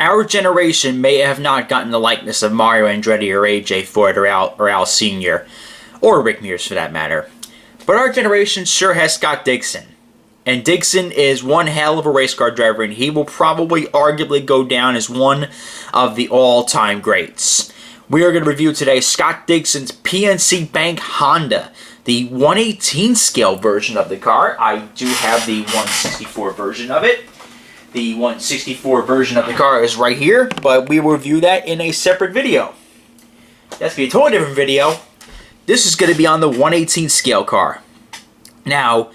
Our generation may have not gotten the likeness of Mario Andretti or AJ Foyt or Al Sr. or Rick Mears for that matter. But our generation sure has Scott Dixon. And Dixon is one hell of a race car driver, and he will probably arguably go down as one of the all-time greats. We are going to review today Scott Dixon's PNC Bank Honda, the 1/18 scale version of the car. I do have the 1/64 version of it. The 1/64 version of the car is right here, but we will review that in a separate video. That's going to be a totally different video. This is going to be on the 1/18 scale car. Now,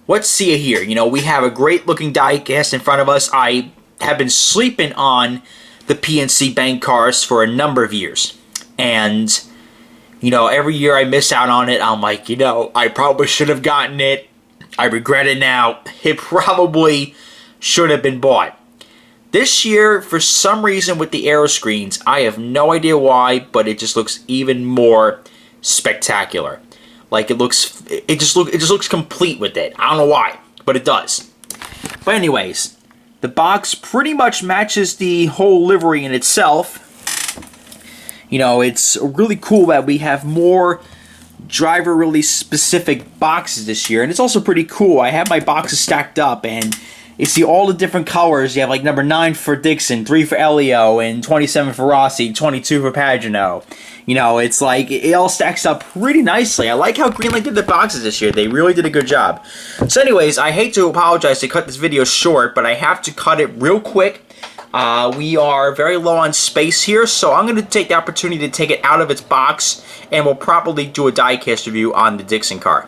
let's see it here. You know, we have a great looking diecast in front of us. I have been sleeping on the PNC Bank cars for a number of years. And, you know, every year I miss out on it. I'm like, you know, I probably should have gotten it. I regret it now. It probably should have been bought. This year, for some reason with the aero screens, I have no idea why, but it just looks even more spectacular. Like it just looks complete with it. I don't know why, but it does. But anyways, the box pretty much matches the whole livery in itself. You know, it's really cool that we have more driver release specific boxes this year, and it's also pretty cool. I have my boxes stacked up, and you see all the different colors. You have like number 9 for Dixon, 3 for Elio, and 27 for Rossi, 22 for Pagano. You know, it's like, it all stacks up pretty nicely. I like how Greenlight did the boxes this year. They really did a good job. So anyways, I hate to apologize to cut this video short, but I have to cut it real quick. We are very low on space here, so I'm going to take the opportunity to take it out of its box, and we'll probably do a diecast review on the Dixon car.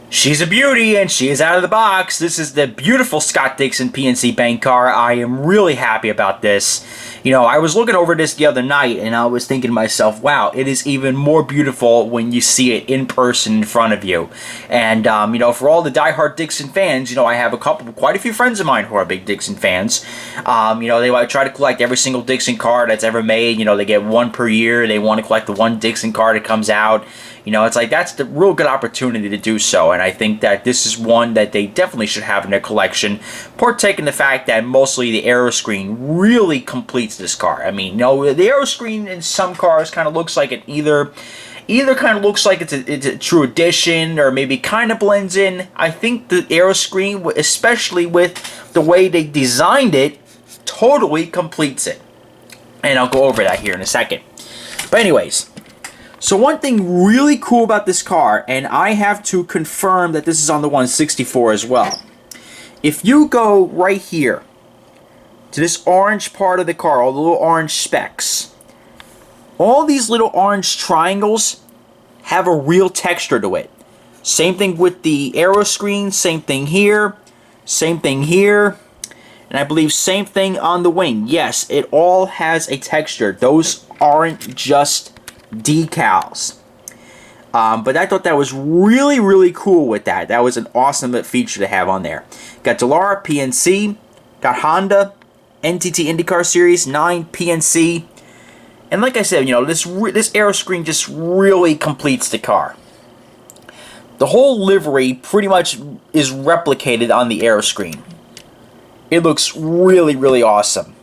She's a beauty, and she is out of the box. This is the beautiful Scott Dixon PNC Bank car. I am really happy about this. You know, I was looking over this the other night, and I was thinking to myself, wow, it is even more beautiful when you see it in person in front of you. And, you know, for all the diehard Dixon fans, you know, I have quite a few friends of mine who are big Dixon fans. You know, they try to collect every single Dixon car that's ever made. You know, they get one per year. They want to collect the one Dixon car that comes out. You know, it's like, that's the real good opportunity to do so, and I think that this is one that they definitely should have in their collection, partaking the fact that mostly the aero screen really completes this car. I mean, you know, the aero screen in some cars kind of looks like it either kind of looks like it's a true addition, or maybe kind of blends in. I think the aero screen, especially with the way they designed it, totally completes it. And I'll go over that here in a second. But anyways, so one thing really cool about this car, and I have to confirm that this is on the 1/64 as well. If you go right here to this orange part of the car, all the little orange specks, all these little orange triangles have a real texture to it. Same thing with the aero screen, same thing here, and I believe same thing on the wing. Yes, it all has a texture. Those aren't just decals. But I thought that was really, really cool with that. That was an awesome feature to have on there. Got Dallara, PNC, got Honda, NTT IndyCar Series, 9 PNC. And like I said, you know, this aero screen just really completes the car. The whole livery pretty much is replicated on the aero screen. It looks really, really awesome.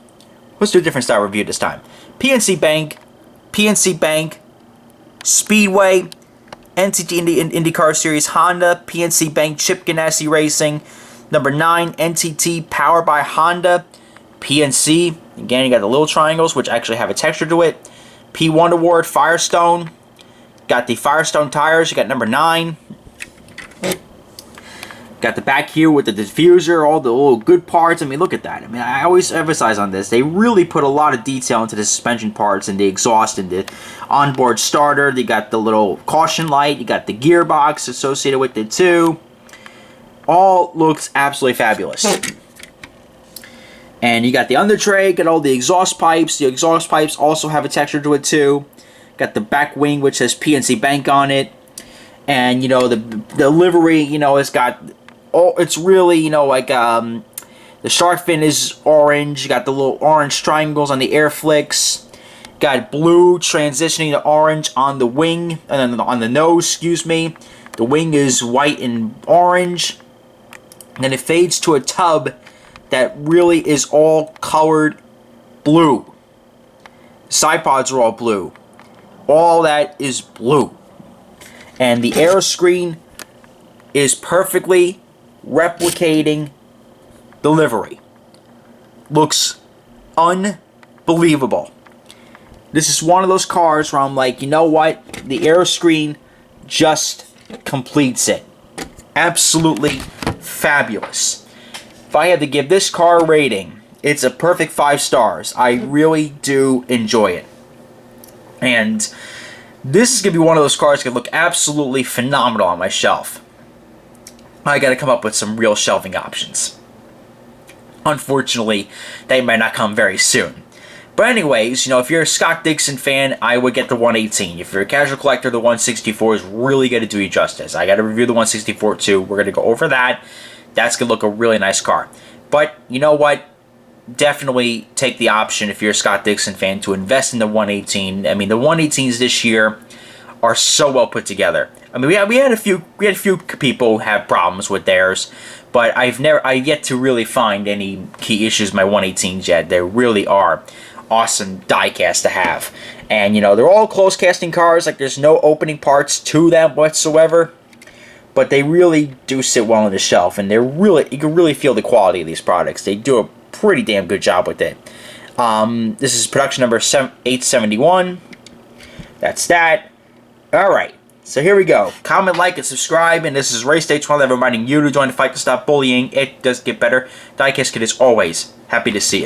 Let's do a different style review this time. PNC Bank, Speedway, NTT IndyCar Series Honda, PNC Bank Chip Ganassi Racing, number 9 NTT powered by Honda, PNC. Again, you got the little triangles, which actually have a texture to it. P1 Award Firestone. Got the Firestone tires. You got number 9. Got the back here with the diffuser, all the little good parts. I mean, look at that. I mean, I always emphasize on this. They really put a lot of detail into the suspension parts and the exhaust and the onboard starter. They got the little caution light. You got the gearbox associated with it too. All looks absolutely fabulous. And you got the under tray, got all the exhaust pipes. The exhaust pipes also have a texture to it too. Got the back wing, which says PNC Bank on it. And, you know, the livery, you know, it's got... Oh, it's really, you know, like, the shark fin is orange. You got the little orange triangles on the air flicks. Got blue transitioning to orange on the wing, and then on the nose, excuse me. The wing is white and orange. And then it fades to a tub that really is all colored blue. Side pods are all blue. All that is blue. And the air screen is perfectly replicating the livery. Looks unbelievable. This is one of those cars where I'm like, you know what? The air screen just completes it. Absolutely fabulous. If I had to give this car a rating, it's a perfect 5 stars. I really do enjoy it. And this is going to be one of those cars that can look absolutely phenomenal on my shelf. I got to come up with some real shelving options. Unfortunately, they might not come very soon. But anyways, you know, if you're a Scott Dixon fan, I would get the 118. If you're a casual collector, the 164 is really going to do you justice. I got to review the 164 too. We're going to go over that. That's going to look a really nice car. But you know what? Definitely take the option if you're a Scott Dixon fan to invest in the 118. I mean, the 118s this year are so well put together. I mean, we had a few people have problems with theirs, but I've yet to really find any key issues with my 118s yet. They really are awesome diecast to have. And you know, they're all close casting cars, like there's no opening parts to them whatsoever, but they really do sit well on the shelf, and you can really feel the quality of these products. They do a pretty damn good job with it. This is production number 871. That's that. Alright, so here we go. Comment, like, and subscribe, and this is Race Day 12, reminding you to join the fight to stop bullying. It does get better. Diecast Kid is always happy to see you.